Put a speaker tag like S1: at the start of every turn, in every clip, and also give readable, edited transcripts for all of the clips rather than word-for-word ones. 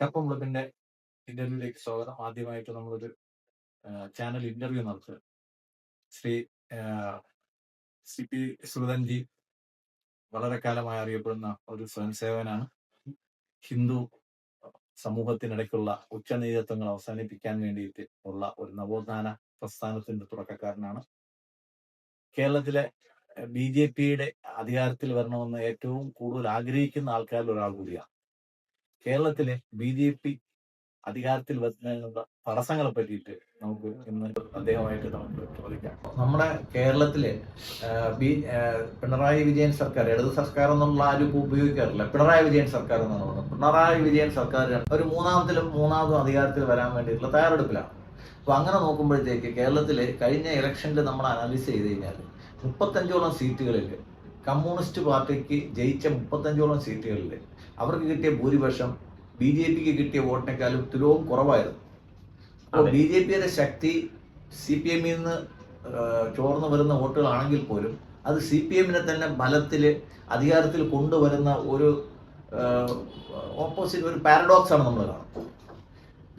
S1: കപ്പം ക്ലബിന്റെ ഇന്റർവ്യൂയിലേക്ക് സ്വാഗതം. ആദ്യമായിട്ട് നമ്മളൊരു ചാനൽ ഇന്റർവ്യൂ നടത്തുക. ശ്രീ സി പി സുഗതൻജി വളരെ കാലമായി അറിയപ്പെടുന്ന ഒരു സ്വയംസേവകനാണ്. ഹിന്ദു സമൂഹത്തിനിടയ്ക്കുള്ള ഉച്ചനീചത്വങ്ങൾ അവസാനിപ്പിക്കാൻ വേണ്ടിയിട്ട് ഉള്ള ഒരു നവോത്ഥാന പ്രസ്ഥാനത്തിന്റെ തുടക്കക്കാരനാണ്. കേരളത്തിലെ BJPയുടെ അധികാരത്തിൽ വരണമെന്ന് ഏറ്റവും കൂടുതൽ ആഗ്രഹിക്കുന്ന ആൾക്കാരിൽ ഒരാൾ കൂടിയാണ്. കേരളത്തിലെ BJP അധികാരത്തിൽ വരുന്നതിനുള്ള തടസ്സങ്ങളെ പറ്റിയിട്ട് നമുക്ക് ഇന്ന് അദ്ദേഹമായിട്ട് നമുക്ക് ചോദിക്കാം. നമ്മുടെ കേരളത്തിലെ പിണറായി വിജയൻ സർക്കാർ, ഇടത് സർക്കാർ എന്നുള്ള ആരും ഇപ്പോൾ ഉപയോഗിക്കാറില്ല, പിണറായി വിജയൻ സർക്കാർ എന്നാണ് പറയുന്നത്. പിണറായി വിജയൻ സർക്കാർ ഒരു മൂന്നാമതും അധികാരത്തിൽ വരാൻ വേണ്ടിയിട്ടുള്ള തയ്യാറെടുപ്പിലാണ്. അപ്പൊ അങ്ങനെ നോക്കുമ്പോഴത്തേക്ക് കേരളത്തില് കഴിഞ്ഞ ഇലക്ഷനിൽ നമ്മൾ അനലൈസ് ചെയ്ത് കഴിഞ്ഞാൽ 35ഓളം സീറ്റുകളിൽ കമ്മ്യൂണിസ്റ്റ് പാർട്ടിക്ക് ജയിച്ച 35ഓളം സീറ്റുകളിൽ അവർക്ക് കിട്ടിയ ഭൂരിപക്ഷം BJPക്ക് കിട്ടിയ വോട്ടിനേക്കാളും തുലവും കുറവായിരുന്നു. അപ്പോൾ BJPയുടെ ശക്തി CPM നിന്ന് ചോർന്നു വരുന്ന വോട്ടുകളാണെങ്കിൽ പോലും അത് CPMനെ തന്നെ ബലത്തിൽ അധികാരത്തിൽ കൊണ്ടുവരുന്ന ഒരു ഓപ്പോസിറ്റ് ഒരു പാരഡോക്സ് ആണ് നമ്മൾ കാണുന്നത്.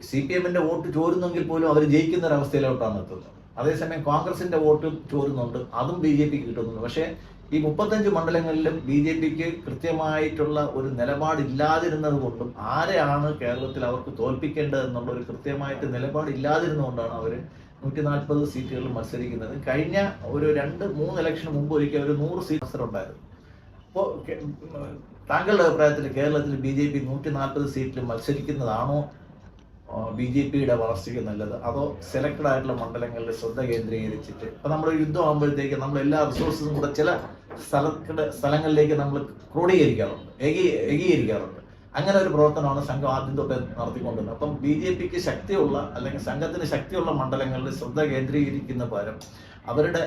S1: CPMന്റെ വോട്ട് ചോരുന്നെങ്കിൽ പോലും അവർ ജയിക്കുന്ന ഒരവസ്ഥയിലോട്ടാണ് എത്തുന്നത്. അതേസമയം കോൺഗ്രസിന്റെ വോട്ട് ചോരുന്നുണ്ട്, അതും BJPക്ക് കിട്ടുന്നുണ്ട്. പക്ഷേ ഈ 35 മണ്ഡലങ്ങളിലും BJPക്ക് കൃത്യമായിട്ടുള്ള ഒരു നിലപാടില്ലാതിരുന്നത് കൊണ്ടും ആരെയാണ് കേരളത്തിൽ അവർക്ക് തോൽപ്പിക്കേണ്ടത് എന്നുള്ള ഒരു കൃത്യമായിട്ട് നിലപാടില്ലാതിരുന്നുകൊണ്ടാണ് അവർ 140 സീറ്റുകളിൽ മത്സരിക്കുന്നത്. കഴിഞ്ഞ ഒരു 2-3 ഇലക്ഷന് മുമ്പ് ഒരിക്കൽ ഒരു 100 സീറ്റ് മത്സരം ഉണ്ടായിരുന്നു. അപ്പോൾ താങ്കളുടെ അഭിപ്രായത്തിൽ കേരളത്തിൽ BJP 140 സീറ്റിൽ മത്സരിക്കുന്നതാണോ BJPയുടെ വളർച്ചയ്ക്ക് നല്ലത്, അതോ സെലക്ടഡ് ആയിട്ടുള്ള മണ്ഡലങ്ങളിൽ ശ്രദ്ധ കേന്ദ്രീകരിച്ചിട്ട് ഇപ്പൊ നമ്മൾ യുദ്ധം ആകുമ്പോഴത്തേക്ക് നമ്മൾ എല്ലാ റിസോഴ്സസും കൂടെ ചില സ്ഥലങ്ങളിലേക്ക് നമ്മൾ ക്രോഡീകരിക്കാറുണ്ട്, ഏകീകരിക്കാറുണ്ട്. അങ്ങനെ ഒരു പ്രവർത്തനമാണ് സംഘം ആദ്യം തൊട്ട് നടത്തിക്കൊണ്ടിരുന്നത്. അപ്പം BJPക്ക് ശക്തിയുള്ള അല്ലെങ്കിൽ സംഘത്തിന് ശക്തിയുള്ള മണ്ഡലങ്ങളിൽ ശ്രദ്ധ കേന്ദ്രീകരിക്കുന്ന പകരം അവരുടെ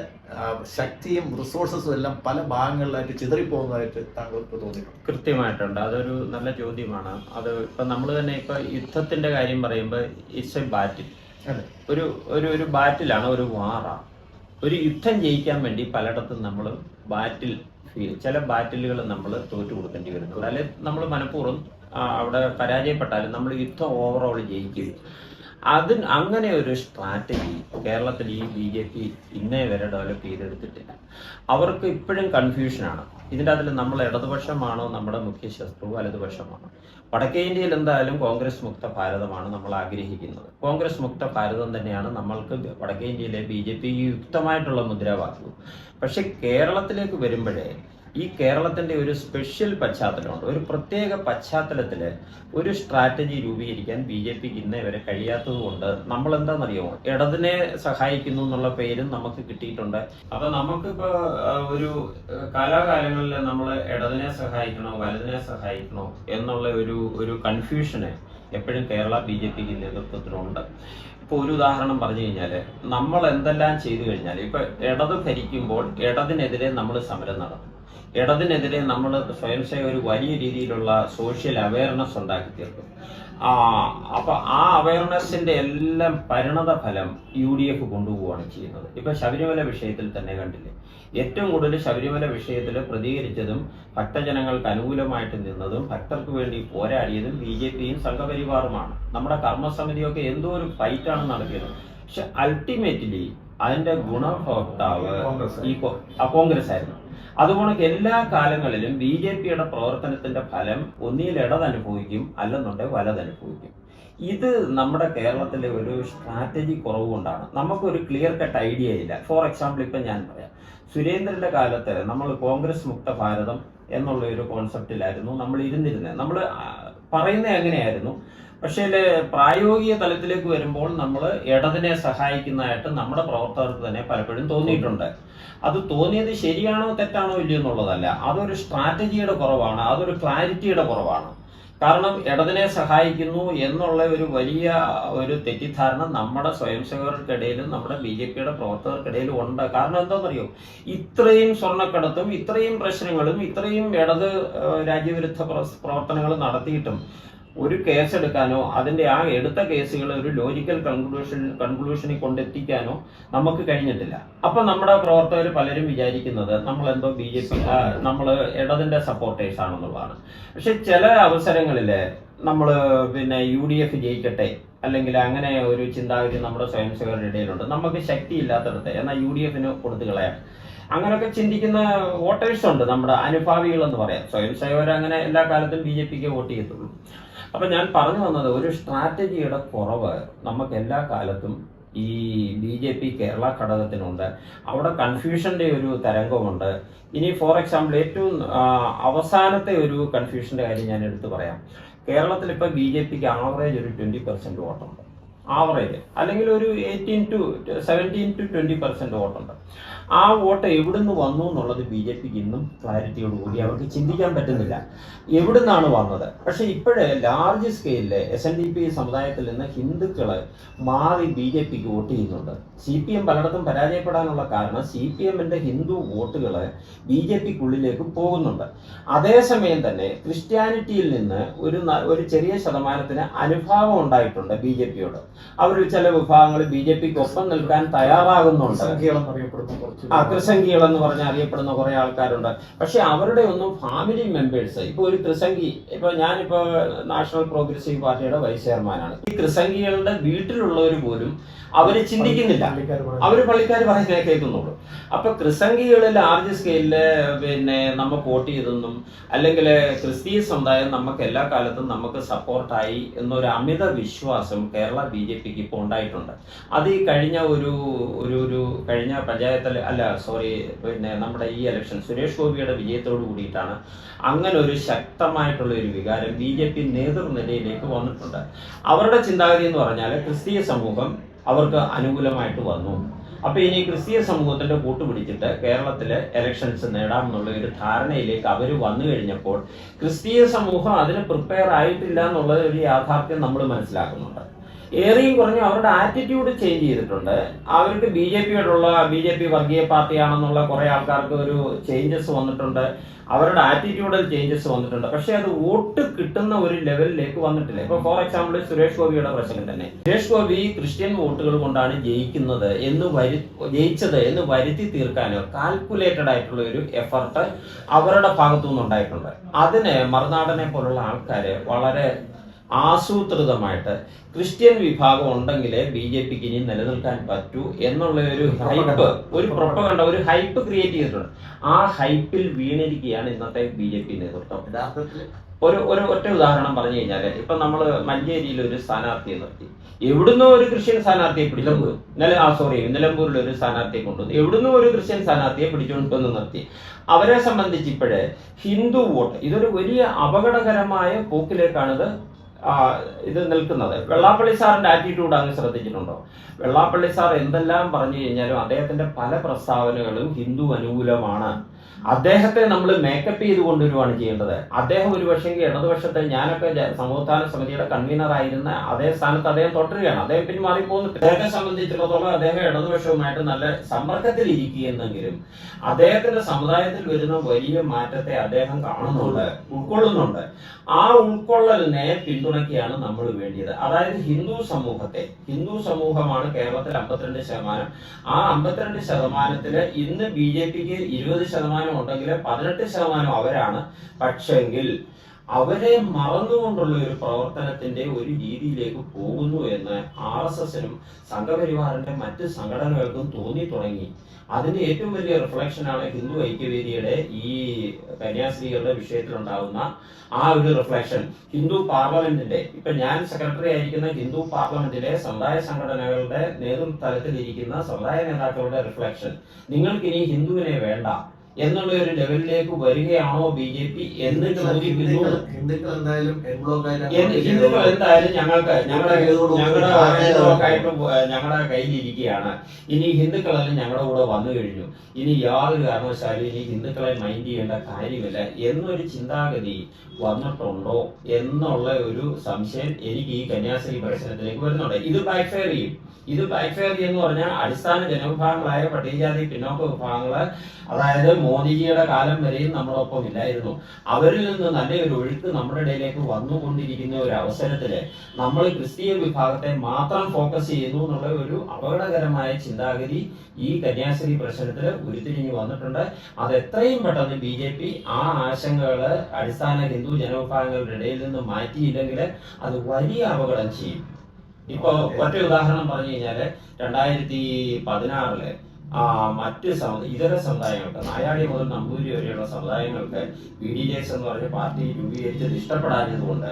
S1: ശക്തിയും റിസോഴ്സസും എല്ലാം പല ഭാഗങ്ങളിലായിട്ട് ചിതറിപ്പോകുന്നതായിട്ട് താങ്കൾക്ക് തോന്നിയിട്ടുണ്ട്?
S2: കൃത്യമായിട്ടുണ്ട്. അതൊരു നല്ല ചോദ്യമാണ്. അത് ഇപ്പൊ നമ്മൾ തന്നെ ഇപ്പൊ യുദ്ധത്തിന്റെ കാര്യം പറയുമ്പോൾ ഇറ്റ്സ് എ ബാറ്റിൽ, ഒരു ബാറ്റിലാണ്, ഒരു വാറാണ്. ഒരു യുദ്ധം ജയിക്കാൻ വേണ്ടി പലയിടത്തും നമ്മൾ ചില ബാറ്റിലുകൾ നമ്മൾ തോറ്റു കൊടുക്കേണ്ടി വരുന്നുണ്ട്. അല്ലെങ്കിൽ നമ്മൾ മനഃപൂർവ്വം അവിടെ പരാജയപ്പെട്ടാലും നമ്മൾ യുദ്ധം ഓവറോൾ ജയിക്കും. അങ്ങനെ ഒരു സ്ട്രാറ്റജി കേരളത്തിൽ ഈ BJP ഇന്നേ വരെ ഡെവലപ്പ് ചെയ്തെടുത്തിട്ടില്ല. അവർക്ക് ഇപ്പോഴും കൺഫ്യൂഷനാണ്. ഇതിൻ്റെ അതിൽ നമ്മൾ ഇടതുപക്ഷമാണോ നമ്മുടെ മുഖ്യ ശത്രു, വലതുപക്ഷമാണോ? വടക്കേ ഇന്ത്യയിൽ എന്തായാലും കോൺഗ്രസ് മുക്ത ഭാരതമാണ് നമ്മൾ ആഗ്രഹിക്കുന്നത്. കോൺഗ്രസ് മുക്ത ഭാരതം തന്നെയാണ് നമ്മൾക്ക് വടക്കേ ഇന്ത്യയിലെ BJPക്ക് യുക്തമായിട്ടുള്ള മുദ്രാവാക്യവും. പക്ഷെ കേരളത്തിലേക്ക് വരുമ്പോഴേ ഈ കേരളത്തിന്റെ ഒരു സ്പെഷ്യൽ പശ്ചാത്തലമുണ്ട്. ഒരു പ്രത്യേക പശ്ചാത്തലത്തിൽ ഒരു സ്ട്രാറ്റജി രൂപീകരിക്കാൻ BJPക്ക് ഇന്നേ വരെ കഴിയാത്തത് കൊണ്ട് നമ്മൾ എന്താണെന്നറിയാമോ, ഇടതിനെ സഹായിക്കുന്നു എന്നുള്ള പേരും നമുക്ക് കിട്ടിയിട്ടുണ്ട്. അപ്പൊ നമുക്കിപ്പോ ഒരു കാലാകാലങ്ങളിൽ നമ്മൾ ഇടതിനെ സഹായിക്കണോ വലതിനെ സഹായിക്കണോ എന്നുള്ള ഒരു കൺഫ്യൂഷന് എപ്പോഴും കേരള BJPക്ക് നേതൃത്വത്തിലുണ്ട്. ഇപ്പൊ ഒരു ഉദാഹരണം പറഞ്ഞു കഴിഞ്ഞാല്, നമ്മൾ എന്തെല്ലാം ചെയ്തു കഴിഞ്ഞാൽ ഇപ്പൊ ഇടത് ഭരിക്കുമ്പോൾ ഇടതിനെതിരെ നമ്മൾ സമരം നടത്തും. ഇടതിനെതിരെ നമ്മൾ സ്വയംസേവകർ വലിയ രീതിയിലുള്ള സോഷ്യൽ അവയർനെസ് ഉണ്ടാക്കി തീർക്കും. അപ്പൊ ആ അവയർനെസിന്റെ എല്ലാം പരിണത ഫലം UDF കൊണ്ടുപോവുകയാണ് ചെയ്യുന്നത്. ഇപ്പൊ ശബരിമല വിഷയത്തിൽ തന്നെ കണ്ടില്ലേ, ഏറ്റവും കൂടുതൽ ശബരിമല വിഷയത്തിൽ പ്രതികരിച്ചതും ഭക്തജനങ്ങൾക്ക് അനുകൂലമായിട്ട് നിന്നതും ഭക്തർക്ക് വേണ്ടി പോരാടിയതും BJPയും സംഘപരിവാറുമാണ്. നമ്മുടെ കർമ്മസമിതിയൊക്കെ എന്തോ ഒരു ഫൈറ്റാണ് നടത്തിയത്. പക്ഷെ അൾട്ടിമേറ്റ്ലി അതിന്റെ ഗുണഭോക്താവ് ഈ കോൺഗ്രസ് ആയിരുന്നു. അതുകൊണ്ട് എല്ലാ കാലങ്ങളിലും BJPയുടെ പ്രവർത്തനത്തിന്റെ ഫലം ഒന്നിയിൽ ഇടതനുഭവിക്കും, അല്ലെന്നുണ്ടെങ്കിൽ വലതനുഭവിക്കും. ഇത് നമ്മുടെ കേരളത്തിലെ ഒരു സ്ട്രാറ്റജി കുറവുകൊണ്ടാണ്. നമുക്കൊരു ക്ലിയർ കട്ട് ഐഡിയ ഇല്ല. ഫോർ എക്സാമ്പിൾ ഇപ്പൊ ഞാൻ പറയാം, സുരേന്ദ്രന്റെ കാലത്ത് നമ്മൾ കോൺഗ്രസ് മുക്ത ഭാരതം എന്നുള്ള ഒരു കോൺസെപ്റ്റിലായിരുന്നു നമ്മൾ ഇരുന്നിരുന്നത്. നമ്മൾ പറയുന്നത് എങ്ങനെയായിരുന്നു, പക്ഷേ പ്രായോഗിക തലത്തിലേക്ക് വരുമ്പോൾ നമ്മൾ ഇടതിനെ സഹായിക്കുന്നതായിട്ട് നമ്മുടെ പ്രവർത്തകർക്ക് തന്നെ പലപ്പോഴും തോന്നിയിട്ടുണ്ട്. അത് തോന്നിയത് ശരിയാണോ തെറ്റാണോ ഇല്ലയോ എന്നുള്ളതല്ല, അതൊരു സ്ട്രാറ്റജിയുടെ കുറവാണ്, അതൊരു ക്ലാരിറ്റിയുടെ കുറവാണ്. കാരണം ഇടതിനെ സഹായിക്കുന്നു എന്നുള്ള ഒരു വലിയ ഒരു തെറ്റിദ്ധാരണ നമ്മുടെ സ്വയംസേവകർക്കിടയിലും നമ്മുടെ BJPയുടെ പ്രവർത്തകർക്കിടയിലും ഉണ്ട്. കാരണം എന്താണെന്നറിയോ, ഇത്രയും സ്വർണ്ണക്കടത്തും ഇത്രയും പ്രശ്നങ്ങളും ഇത്രയും ഇടത് രാജ്യവിരുദ്ധ പ്രവർത്തനങ്ങളും നടത്തിയിട്ടും ഒരു കേസ് എടുക്കാനോ അതിന്റെ ആ എടുത്ത കേസുകൾ ഒരു ലോജിക്കൽ കൺക്ലൂഷനിൽ കൊണ്ടെത്തിക്കാനോ നമുക്ക് കഴിഞ്ഞിട്ടില്ല. അപ്പൊ നമ്മുടെ പ്രവർത്തകർ പലരും വിചാരിക്കുന്നത് നമ്മൾ എന്തോ BJP നമ്മൾ ഇടതിന്റെ സപ്പോർട്ടേഴ്സ് ആണെന്നുള്ളതാണ്. പക്ഷെ ചില അവസരങ്ങളില് നമ്മൾ പിന്നെ UDF ജയിക്കട്ടെ അല്ലെങ്കിൽ അങ്ങനെ ഒരു ചിന്താഗതി നമ്മുടെ സ്വയംസേവകരുടെ ഇടയിലുണ്ട്. നമുക്ക് ശക്തി ഇല്ലാത്തടത്ത് എന്നാൽ UDFന് കൊടുത്തു കളയാം, അങ്ങനെയൊക്കെ ചിന്തിക്കുന്ന വോട്ടേഴ്സ് ഉണ്ട്, നമ്മുടെ അനുഭാവികൾ എന്ന് പറയാം. സ്വയംസേവകർ അങ്ങനെ എല്ലാ കാലത്തും BJPക്ക് വോട്ട് ചെയ്യത്തുള്ളൂ. അപ്പൊ ഞാൻ പറഞ്ഞു വന്നത് ഒരു സ്ട്രാറ്റജിയുടെ കുറവ് നമുക്ക് എല്ലാ കാലത്തും ഈ BJP കേരള ഘടകത്തിനുണ്ട്. അവിടെ കൺഫ്യൂഷന്റെ ഒരു തരംഗമുണ്ട്. ഇനി ഫോർ എക്സാമ്പിൾ ഏറ്റവും അവസാനത്തെ ഒരു കൺഫ്യൂഷന്റെ കാര്യം ഞാൻ എടുത്തു പറയാം. കേരളത്തിൽ ഇപ്പൊ BJPക്ക് ആവറേജ് ഒരു 20% വോട്ടുണ്ട്, ആവറേജ്, അല്ലെങ്കിൽ ഒരു 17 to 20% വോട്ടുണ്ട്. ആ വോട്ട് എവിടുന്ന് വന്നു എന്നുള്ളത് BJPക്ക് ഇന്നും ക്ലാരിറ്റിയോടുകൂടി അവർക്ക് ചിന്തിക്കാൻ പറ്റുന്നില്ല എവിടുന്നാണ് വന്നത്. പക്ഷെ ഇപ്പോഴേ ലാർജ് സ്കെയിലില് SNDP സമുദായത്തിൽ നിന്ന് ഹിന്ദുക്കള് മാറി BJPക്ക് വോട്ട് ചെയ്യുന്നുണ്ട്. CPM പലയിടത്തും പരാജയപ്പെടാനുള്ള കാരണം CPMന്റെ ഹിന്ദു വോട്ടുകള് BJPക്കുള്ളിലേക്ക് പോകുന്നുണ്ട്. അതേസമയം തന്നെ ക്രിസ്ത്യാനിറ്റിയിൽ നിന്ന് ഒരു ചെറിയ ശതമാനത്തിന് അനുഭാവം ഉണ്ടായിട്ടുണ്ട് BJPയോട്. അവർ ചില വിഭാഗങ്ങൾ BJPക്ക് ഒപ്പം നിൽക്കാൻ തയ്യാറാകുന്നുണ്ട്. ത്രിസംഖികൾ എന്ന് പറഞ്ഞാൽ അറിയപ്പെടുന്ന കുറെ ആൾക്കാരുണ്ട്. പക്ഷെ അവരുടെ ഒന്നും ഫാമിലി മെമ്പേഴ്സ്, ഇപ്പൊ ഒരു ത്രിസംഖി, ഇപ്പൊ ഞാനിപ്പോ നാഷണൽ പ്രോഗ്രസീവ് പാർട്ടിയുടെ വൈസ് ചെയർമാനാണ്. ഈ ത്രിസംഖികളുടെ വീട്ടിലുള്ളവർ പോലും അവര് ചിന്തിക്കുന്നില്ല, അവര് പള്ളിക്കാർ പറയുന്നേ കേൾക്കുന്നുള്ളൂ. അപ്പൊ ത്രിസംഖികള് ലാർജ് സ്കെയിലില് പിന്നെ നമുക്ക് വോട്ട് ചെയ്തെന്നും അല്ലെങ്കിൽ ക്രിസ്തീയ സമുദായം നമുക്ക് എല്ലാ കാലത്തും നമുക്ക് സപ്പോർട്ടായി എന്നൊരു അമിത വിശ്വാസം കേരള BJPക്ക് ഇപ്പോൾ ഉണ്ടായിട്ടുണ്ട്. അത് ഈ കഴിഞ്ഞ കഴിഞ്ഞ പഞ്ചായത്തിൽ പിന്നെ നമ്മുടെ ഈ ഇലക്ഷൻ സുരേഷ് ഗോപിയുടെ വിജയത്തോട് കൂടിയിട്ടാണ് അങ്ങനെ ഒരു ശക്തമായിട്ടുള്ള ഒരു വികാരം BJP നേതൃനിരയിലേക്ക് വന്നിട്ടുണ്ട്. അവരുടെ ചിന്താഗതി എന്ന് പറഞ്ഞാൽ ക്രിസ്തീയ സമൂഹം അവർക്ക് അനുകൂലമായിട്ട് വന്നു. അപ്പൊ ഇനി ക്രിസ്തീയ സമൂഹത്തിന്റെ കൂട്ടുപിടിച്ചിട്ട് കേരളത്തില് ഇലക്ഷൻസ് നേടാമെന്നുള്ള ഒരു ധാരണയിലേക്ക് അവർ വന്നു കഴിഞ്ഞപ്പോൾ ക്രിസ്തീയ സമൂഹം അതിന് പ്രിപ്പയർ ആയിട്ടില്ല എന്നുള്ള ഒരു യാഥാർത്ഥ്യം നമ്മൾ മനസ്സിലാക്കുന്നുണ്ട്. ഏറെയും കുറഞ്ഞു അവരുടെ ആറ്റിറ്റ്യൂഡ് ചേഞ്ച് ചെയ്തിട്ടുണ്ട്. അവർക്ക് BJP വർഗീയ പാർട്ടിയാണെന്നുള്ള കുറെ ആൾക്കാർക്ക് ഒരു ചേഞ്ചസ് വന്നിട്ടുണ്ട്, അവരുടെ ആറ്റിറ്റ്യൂഡിൽ ചേഞ്ചസ് വന്നിട്ടുണ്ട്. പക്ഷെ അത് വോട്ട് കിട്ടുന്ന ഒരു ലെവലിലേക്ക് വന്നിട്ടില്ല. ഇപ്പൊ ഫോർ എക്സാമ്പിൾ സുരേഷ് ഗോപിയുടെ പ്രശ്നം തന്നെ, സുരേഷ് ഗോപി ക്രിസ്ത്യൻ വോട്ടുകൾ കൊണ്ടാണ് ജയിച്ചത് എന്ന് വരുത്തി തീർക്കാനോ കാൽക്കുലേറ്റഡ് ആയിട്ടുള്ള ഒരു എഫർട്ട് അവരുടെ ഭാഗത്തു നിന്നുണ്ടായിട്ടുണ്ട്. അതിന് മറുനാടനെ പോലുള്ള ആൾക്കാര് വളരെ ആസൂത്രിതമായിട്ട് ക്രിസ്ത്യൻ വിഭാഗം ഉണ്ടെങ്കിലേ BJPക്ക് ഇനി നിലനിൽക്കാൻ പറ്റൂ എന്നുള്ള ഒരു പ്രൊപ്പഗണ്ട, ഒരു ഹൈപ്പ് ക്രിയേറ്റ് ചെയ്തിട്ടുണ്ട്. ആ ഹൈപ്പിൽ വീണിരിക്കുകയാണ് ഇന്നത്തെ BJP നേതൃത്വം. ഒറ്റ ഉദാഹരണം പറഞ്ഞു കഴിഞ്ഞാല് ഇപ്പൊ നമ്മള് മഞ്ചേരിയിൽ ഒരു സ്ഥാനാർത്ഥിയെ നിർത്തി, എവിടുന്നോ ഒരു ക്രിസ്ത്യൻ സ്ഥാനാർത്ഥിയെ നിലമ്പൂരിൽ ഒരു സ്ഥാനാർത്ഥിയെ കൊണ്ടുവന്നു, എവിടുന്നോ ഒരു ക്രിസ്ത്യൻ സ്ഥാനാർത്ഥിയെ പിടിച്ചുകൊണ്ടുവന്ന് നിർത്തി. അവരെ സംബന്ധിച്ച് ഇപ്പോഴേ ഹിന്ദു വോട്ട് ഇതൊരു വലിയ അപകടകരമായ പോക്കിലേക്കാണ് ഇത് നിൽക്കുന്നത്. വെള്ളാപ്പള്ളി സാറിന്റെ ആറ്റിറ്റ്യൂഡ് അങ്ങ് ശ്രദ്ധിച്ചിട്ടുണ്ടോ? വെള്ളാപ്പള്ളി സാർ എന്തെല്ലാം പറഞ്ഞു കഴിഞ്ഞാലും അദ്ദേഹത്തിന്റെ പല പ്രസ്താവനകളും ഹിന്ദു അനുകൂലമാണ്. അദ്ദേഹത്തെ നമ്മൾ മേക്കപ്പ് ചെയ്ത് കൊണ്ടുവരുവാണ് ചെയ്യേണ്ടത്. അദ്ദേഹം ഒരു പക്ഷേ ഇടതുപക്ഷത്തെ, ഞാനൊക്കെ സമുദ്ധാന സമിതിയുടെ കൺവീനർ ആയിരുന്ന അതേ സ്ഥാനത്ത് അദ്ദേഹം തുടരുകയാണ്. അദ്ദേഹം പിന്മാറി പോകുന്നിട്ട് അദ്ദേഹത്തെ സംബന്ധിച്ചിടത്തോളം അദ്ദേഹം ഇടതുപക്ഷവുമായിട്ട് നല്ല സമ്പർക്കത്തിൽ ഇരിക്കുന്നെങ്കിലും അദ്ദേഹത്തിന്റെ സമുദായത്തിൽ വരുന്ന വലിയ മാറ്റത്തെ അദ്ദേഹം കാണുന്നുണ്ട്, ഉൾക്കൊള്ളുന്നുണ്ട്. ആ ഉൾക്കൊള്ളലിനെ പിന്തുണയ്ക്കുകയാണ് നമ്മൾ വേണ്ടിയത്. അതായത് ഹിന്ദു സമൂഹമാണ് കേരളത്തിൽ 52%. ആ 52%-ല് ഇന്ന് BJPക്ക് 20% ഉണ്ടെങ്കിൽ 18% അവരാണ്. പക്ഷെങ്കിൽ അവരെ മറന്നുകൊണ്ടുള്ള ഒരു പ്രവർത്തനത്തിന്റെ ഒരു രീതിയിലേക്ക് പോകുന്നു എന്ന് RSSനും സംഘപരിവാറിന്റെ മറ്റ് സംഘടനകൾക്കും തോന്നി തുടങ്ങി. അതിന്റെ ഏറ്റവും വലിയ റിഫ്ലക്ഷനാണ് ഹിന്ദു ഐക്യവേദിയുടെ ഈ കന്യാസ്ത്രീകളുടെ വിഷയത്തിലുണ്ടാകുന്ന ആ ഒരു റിഫ്ലക്ഷൻ. ഹിന്ദു പാർലമെന്റിന്റെ, ഇപ്പൊ ഞാൻ സെക്രട്ടറി ആയിരിക്കുന്ന ഹിന്ദു പാർലമെന്റിലെ സമുദായ സംഘടനകളുടെ നേതൃത്വത്തിൽ ഇരിക്കുന്ന സമുദായ നേതാക്കളുടെ റിഫ്ലക്ഷൻ, നിങ്ങൾക്കിനി ഹിന്ദുവിനെ വേണ്ട എന്നുള്ള ഒരു ലെവലിലേക്ക് വരികയാണോ BJP എന്ന് ചോദിക്കുന്നു. ഹിന്ദുക്കൾ എന്തായാലും ഞങ്ങളുടെ കയ്യിലിരിക്കുകയാണ്. ഇനി ഹിന്ദുക്കളെല്ലാം ഞങ്ങളുടെ കൂടെ വന്നു കഴിഞ്ഞു, ഇനി യാതൊരു കാരണവശാലും ഇനി ഹിന്ദുക്കളെ മൈൻഡ് ചെയ്യേണ്ട കാര്യമില്ല എന്നൊരു ചിന്താഗതി വന്നിട്ടുണ്ടോ എന്നുള്ള ഒരു സംശയം എനിക്ക് ഈ കന്യാസ്ത്രീ പ്രശ്നത്തിലേക്ക് വരുന്നുണ്ട്. ഇത് ബാക്ക്ഫയർ ചെയ്യും. എന്ന് പറഞ്ഞാൽ അടിസ്ഥാന ജനവിഭാഗങ്ങളായ പട്ടികജാതി പിന്നോക്ക വിഭാഗങ്ങള്, അതായത് മോദിജിയുടെ കാലം വരെയും നമ്മളൊപ്പം ഇല്ലായിരുന്നു. അവരിൽ നിന്ന് നല്ലൊരു ഒഴുക്ക് നമ്മുടെ ഇടയിലേക്ക് വന്നുകൊണ്ടിരിക്കുന്ന ഒരു അവസരത്തില് നമ്മൾ ക്രിസ്തീയ വിഭാഗത്തെ മാത്രം ഫോക്കസ് ചെയ്യുന്നു എന്നുള്ള ഒരു അപകടകരമായ ചിന്താഗതി ഈ കന്യാസ്ത്രീ പ്രശ്നത്തിൽ ഉരുത്തിരിഞ്ഞു വന്നിട്ടുണ്ട്. അത് എത്രയും പെട്ടെന്ന് BJP ആ ആശങ്കകള് അടിസ്ഥാന ഹിന്ദു ജനവിഭാഗങ്ങളുടെ ഇടയിൽ നിന്ന് മാറ്റിയില്ലെങ്കിൽ അത് വലിയ അപകടം ചെയ്യും. ഇപ്പൊ ഒറ്റ ഉദാഹരണം പറഞ്ഞു കഴിഞ്ഞാല് 2016 മറ്റ് ഇതര സമുദായങ്ങൾക്ക്, നായാടി മുതൽ നമ്പൂരി വരെയുള്ള സമുദായങ്ങൾക്ക് BDJS എന്ന് പറഞ്ഞ പാർട്ടി രൂപീകരിച്ചത് ഇഷ്ടപ്പെടാഞ്ഞതുകൊണ്ട്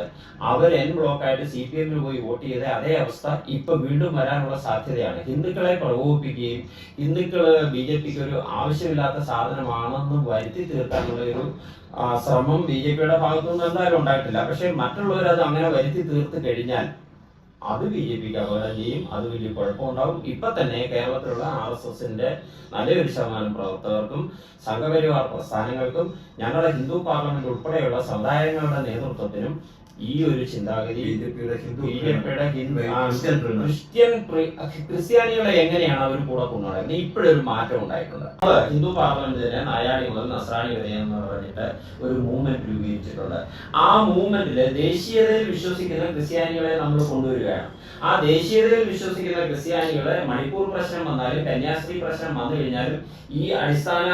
S2: അവർ N ബ്ലോക്കായിട്ട് CPM പോയി വോട്ട് ചെയ്ത അതേ അവസ്ഥ ഇപ്പൊ വീണ്ടും വരാനുള്ള സാധ്യതയാണ്. ഹിന്ദുക്കളെ പ്രകോപിപ്പിക്കുകയും ഹിന്ദുക്കള് BJPക്ക് ഒരു ആവശ്യമില്ലാത്ത സാധനമാണെന്ന് വരുത്തി തീർക്കാനുള്ള ഒരു ശ്രമം BJPയുടെ ഭാഗത്തുനിന്ന് എന്തായാലും ഉണ്ടായിട്ടില്ല. പക്ഷെ മറ്റുള്ളവർ അത് അങ്ങനെ വരുത്തി തീർത്ത് കഴിഞ്ഞാൽ അത് BJPക്ക് അപകടം ചെയ്യും. അത് വലിയ കുഴപ്പമുണ്ടാവും. ഇപ്പൊ തന്നെ കേരളത്തിലുള്ള RSSന്റെ നല്ലൊരു ശതമാനം പ്രവർത്തകർക്കും സംഘപരിവാർ പ്രസ്ഥാനങ്ങൾക്കും ഞങ്ങളുടെ ഹിന്ദു പാർലമെന്റ് ഉൾപ്പെടെയുള്ള സമുദായങ്ങളുടെ നേതൃത്വത്തിനും ഈ ഒരു ചിന്താഗതി ക്രിസ്ത്യാനികളെ എങ്ങനെയാണ് അവർ കൂടെ കൊണ്ടുപോകുന്നത് ഇപ്പോഴൊരു മാറ്റം ഉണ്ടായിട്ടുണ്ട്. ഹിന്ദു പാർലമെന്റിന് നായാടി മുതൽ നസ്രാണി വരെ എന്ന് പറഞ്ഞിട്ട് ഒരു മൂവ്മെന്റ് രൂപീകരിച്ചിട്ടുണ്ട്. ആ മൂവ്മെന്റില് ദേശീയതയിൽ വിശ്വസിക്കുന്ന ക്രിസ്ത്യാനികളെ നമ്മൾ കൊണ്ടുവരികയാണ്. ആ ദേശീയതയിൽ വിശ്വസിക്കുന്ന ക്രിസ്ത്യാനികളെ മണിപ്പൂർ പ്രശ്നം വന്നാലും കന്യാസ്ത്രീ പ്രശ്നം വന്നു കഴിഞ്ഞാലും ഈ അടിസ്ഥാന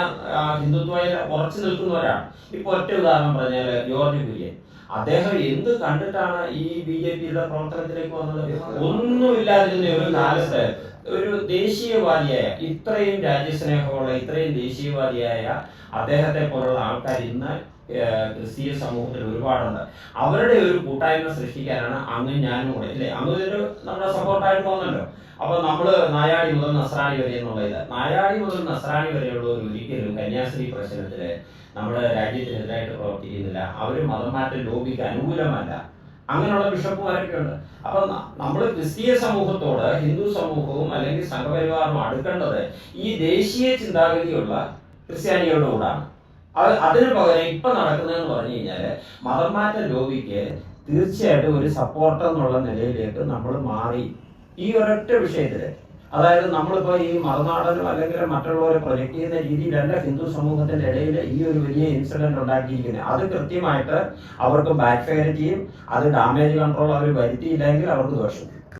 S2: ഹിന്ദുത്വയിൽ ഉറച്ചു നിൽക്കുന്നവരാണ്. ഇപ്പൊ ഒറ്റ ഉദാഹരണം പറഞ്ഞാൽ ജോർജ് കുര്യൻ, അദ്ദേഹം എന്ത് കണ്ടിട്ടാണ് ഈ BJPയുടെ പ്രവർത്തനത്തിലേക്ക് വന്നത്? ഒന്നുമില്ലാതിരുന്ന ഒരു കാലത്ത് ഒരു ദേശീയവാദിയായ, ഇത്രയും രാജ്യസ്നേഹമുള്ള, ഇത്രയും ദേശീയവാദിയായ അദ്ദേഹത്തെ പോലുള്ള ആൾക്കാർ ഇന്ന് ക്രിസ്തീയ സമൂഹത്തിൽ ഒരുപാടുണ്ട്. അവരുടെ ഒരു കൂട്ടായ്മ സൃഷ്ടിക്കാനാണ് അങ്ങ് ഞാനും കൂടെ, അല്ലേ? അങ്ങ് ഒരു നമ്മുടെ സപ്പോർട്ടായിട്ട് പോകുന്നല്ലോ. അപ്പൊ നമ്മള് നായാടി മുതൽ നസ്രാണി വരെ എന്നുള്ളത്, നായാടി മുതൽ നസ്രാണി വരെയുള്ളവർ ഒരിക്കലും കന്യാസ്ത്രീ പ്രശ്നത്തില് നമ്മുടെ രാജ്യത്തിനെതിരായിട്ട് പ്രവർത്തിക്കുന്നില്ല. അവര് മതമാറ്റ ലോബിക്ക് അനുകൂലമല്ല. അങ്ങനെയുള്ള ബിഷപ്പുമാരൊക്കെ ഉണ്ട്. അപ്പൊ നമ്മൾ ക്രിസ്തീയ സമൂഹത്തോട് ഹിന്ദു സമൂഹവും അല്ലെങ്കിൽ സംഘപരിവാറും അടുക്കേണ്ടത് ഈ ദേശീയ ചിന്താഗതിയുള്ള ക്രിസ്ത്യാനികളുടെ കൂടാണ്. അതിന് പകരം ഇപ്പൊ നടക്കുന്നതെന്ന് പറഞ്ഞു കഴിഞ്ഞാല് മതമാറ്റ ലോബിക്ക് തീർച്ചയായിട്ടും ഒരു സപ്പോർട്ട് എന്നുള്ള നിലയിലേക്ക് നമ്മൾ മാറി ഈ ഒരൊറ്റ വിഷയത്തില്. അതായത് നമ്മളിപ്പോ ഈ മറുനാടനും അല്ലെങ്കിൽ മറ്റുള്ളവരെ പ്രൊജക്ട് ചെയ്യുന്ന രീതിയിലല്ല ഹിന്ദു സമൂഹത്തിന്റെ ഇടയിൽ ഈ ഒരു വലിയ ഇൻസിഡന്റ് ഉണ്ടാക്കിയിരിക്കുന്നത്. അത് കൃത്യമായിട്ട് അവർക്ക് ബാക്ക് ഫയർ ചെയ്യും. അത് ഡാമേജ് കൺട്രോൾ അവർ വരുത്തിയില്ലെങ്കിൽ അവർക്ക് ദോഷം.